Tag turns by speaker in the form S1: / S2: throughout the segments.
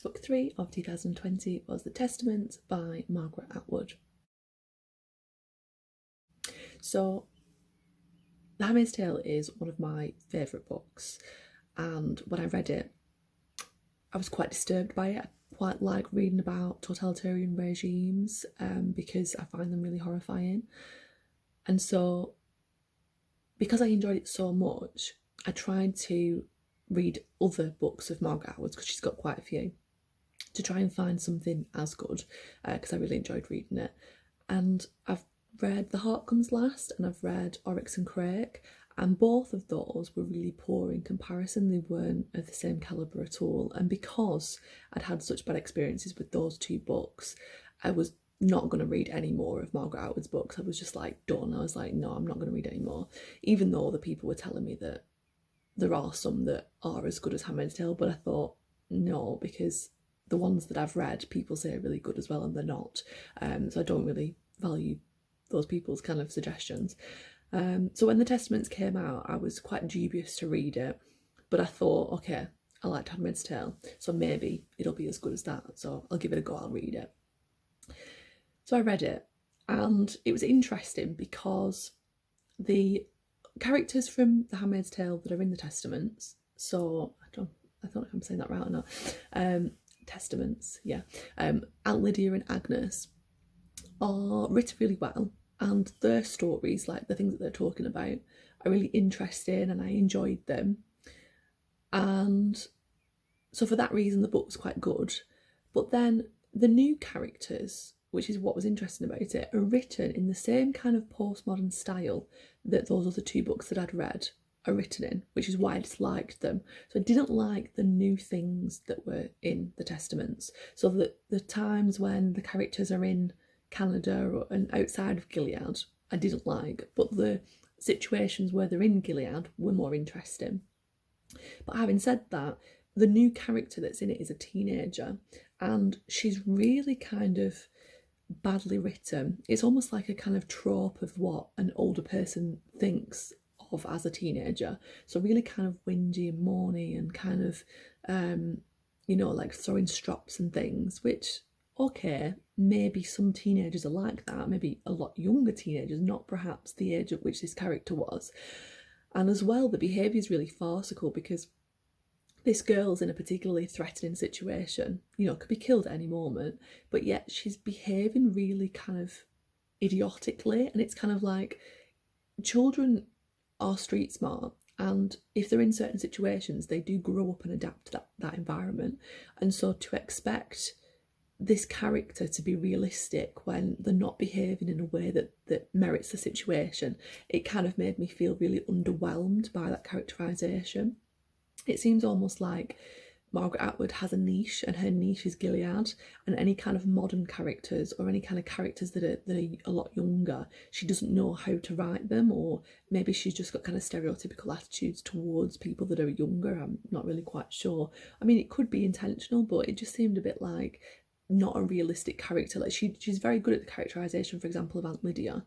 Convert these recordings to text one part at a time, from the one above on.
S1: book 3 of 2020 was The Testament by Margaret Atwood. So, The Handmaid's Tale is one of my favourite books, and when I read it, I was quite disturbed by it. I quite like reading about totalitarian regimes because I find them really horrifying. And so, because I enjoyed it so much, I tried to read other books of Margaret Atwood's, because she's got quite a few, to try and find something as good, because I really enjoyed reading it. And I've read The Heart Comes Last and I've read Oryx and Crake, and both of those were really poor in comparison. They weren't of the same calibre at all. And because I'd had such bad experiences with those two books, I was not going to read any more of Margaret Atwood's books. I was just like done. I was like, no, I'm not going to read any more, even though the people were telling me that there are some that are as good as Handmaid's Tale. But I thought, no, because the ones that I've read, people say are really good as well, and they're not. So I don't really value those people's kind of suggestions. So when The Testaments came out, I was quite dubious to read it, but I thought, okay, I liked Handmaid's Tale, so maybe it'll be as good as that, so I'll give it a go, I'll read it. So I read it, and it was interesting because the characters from The Handmaid's Tale that are in the Testaments, so I don't know if I'm saying that right or not, Testaments, yeah, Aunt Lydia and Agnes are written really well, and their stories, like the things that they're talking about, are really interesting, and I enjoyed them. And so for that reason, the book was quite good. But then the new characters, which is what was interesting about it, are written in the same kind of postmodern style that those other two books that I'd read are written in, which is why I disliked them. So I didn't like the new things that were in the Testaments. So the times when the characters are in Canada and outside of Gilead, I didn't like, but the situations where they're in Gilead were more interesting. But having said that, the new character that's in it is a teenager, and she's really kind of badly written. It's almost like a kind of trope of what an older person thinks of as a teenager. So really kind of whingy and moany and kind of, like throwing strops and things, which, okay, maybe some teenagers are like that, maybe a lot younger teenagers, not perhaps the age at which this character was. And as well, the behaviour is really farcical, because this girl's in a particularly threatening situation, could be killed at any moment, but yet she's behaving really kind of idiotically. And it's kind of like, children are street smart, and if they're in certain situations, they do grow up and adapt to that environment. And so to expect this character to be realistic when they're not behaving in a way that merits the situation, it kind of made me feel really underwhelmed by that characterisation. It seems almost like Margaret Atwood has a niche, and her niche is Gilead, and any kind of modern characters or any kind of characters that are a lot younger, she doesn't know how to write them, or maybe she's just got kind of stereotypical attitudes towards people that are younger. I'm not really quite sure. I mean, it could be intentional, but it just seemed a bit like not a realistic character. Like she's very good at the characterisation, for example, of Aunt Lydia,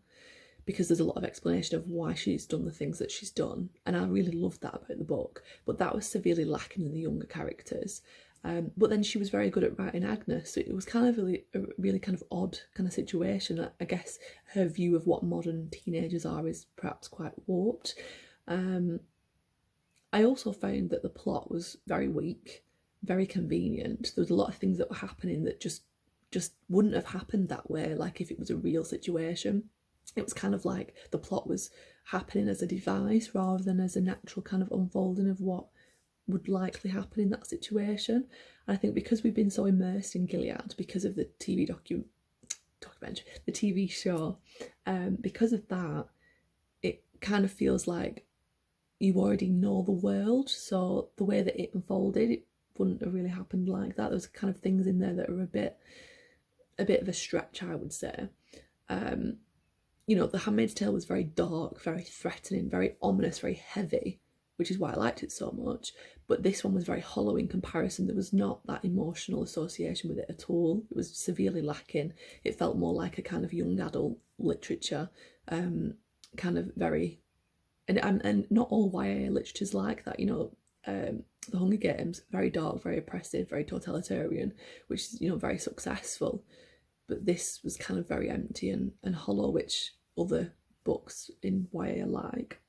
S1: because there's a lot of explanation of why she's done the things that she's done, and I really loved that about the book. But that was severely lacking in the younger characters. But then she was very good at writing Agnes, so it was kind of a really kind of odd kind of situation. I guess her view of what modern teenagers are is perhaps quite warped. I also found that the plot was very weak, very convenient. There was a lot of things that were happening that just wouldn't have happened that way, like if it was a real situation. It was kind of like the plot was happening as a device rather than as a natural kind of unfolding of what would likely happen in that situation. And I think because we've been so immersed in Gilead because of the TV documentary, the TV show, because of that, it kind of feels like you already know the world. So the way that it unfolded, it wouldn't have really happened like that. There's kind of things in there that are a bit of a stretch, I would say. The Handmaid's Tale was very dark, very threatening, very ominous, very heavy, which is why I liked it so much. But this one was very hollow in comparison. There was not that emotional association with it at all. It was severely lacking. It felt more like a kind of young adult literature, kind of very... And not all YA literature's like that, The Hunger Games, very dark, very oppressive, very totalitarian, which is, very successful. But this was kind of very empty and hollow, which other books in YA are like.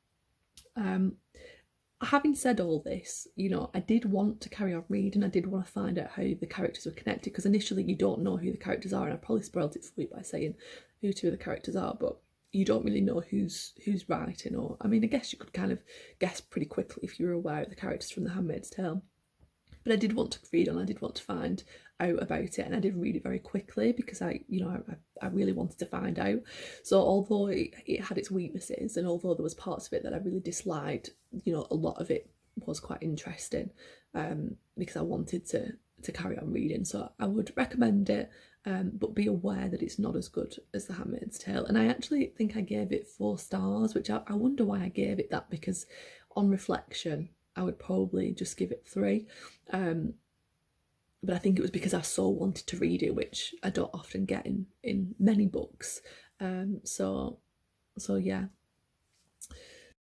S1: Having said all this, I did want to carry on reading. I did want to find out how the characters were connected, because initially you don't know who the characters are, and I probably spoiled it for you by saying who two of the characters are, but you don't really know who's writing. Or, I mean, I guess you could kind of guess pretty quickly if you were aware of the characters from The Handmaid's Tale. But I did want to read on, I did want to find out about it, and I did read it very quickly because I really wanted to find out. So although it had its weaknesses, and although there was parts of it that I really disliked, a lot of it was quite interesting, because I wanted to carry on reading. So I would recommend it, but be aware that it's not as good as The Handmaid's Tale. And I actually think I gave it 4 stars, which I wonder why I gave it that, because on reflection I would probably just give it 3. But I think it was because I so wanted to read it, which I don't often get in many books. So yeah.